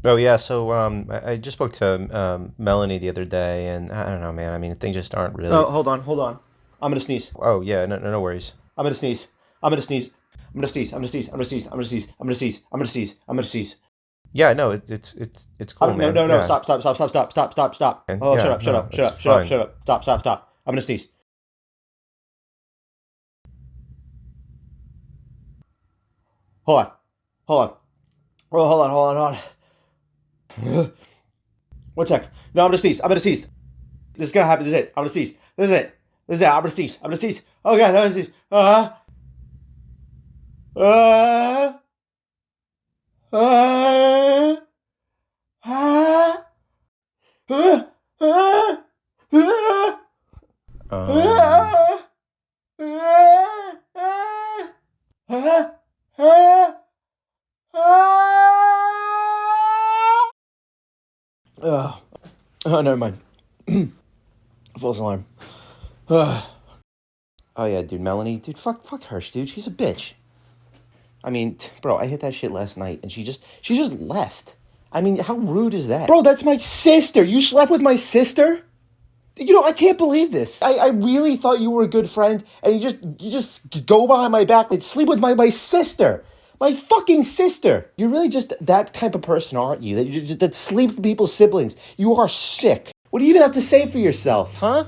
Oh yeah, so I just spoke to Melanie the other day, and I don't know, man. I mean, things just aren't really. Oh, hold on. I'm gonna sneeze. Oh yeah, no worries. I'm gonna sneeze. I'm gonna sneeze. I'm gonna sneeze. I'm gonna sneeze. I'm gonna sneeze. I'm gonna sneeze. I'm gonna sneeze. I'm gonna sneeze. I'm gonna sneeze. Yeah, no, it's cool, No, man. no, no. Yeah, Stop, stop, stop, stop, stop, stop, stop, stop. and Oh, shut yeah, up, shut no, up, shut it's up, shut up, fine. shut up. Stop, stop, stop. I'm gonna sneeze. Hold on. Hold on. Oh, hold on, hold on, hold on. 1 sec. No, I'm gonna sneeze. I'm gonna sneeze. This is gonna happen. This is it. I'm gonna sneeze. This is it. This is it. I'm gonna sneeze. I'm gonna sneeze. Oh god, I'm gonna sneeze. Uh, uh, uh, uh, uh, uh, Um, oh, never mind. False alarm. Oh yeah, dude, Melanie, dude, fuck her, dude. She's a bitch. I mean, bro, I hit that shit last night, and she just left. I mean, how rude is that? Bro, that's my sister. You slept with my sister? I can't believe this. I really thought you were a good friend, and you just go behind my back and sleep with my sister. My fucking sister. You're really just that type of person, aren't you? That sleeps with people's siblings. You are sick. What do you even have to say for yourself, huh?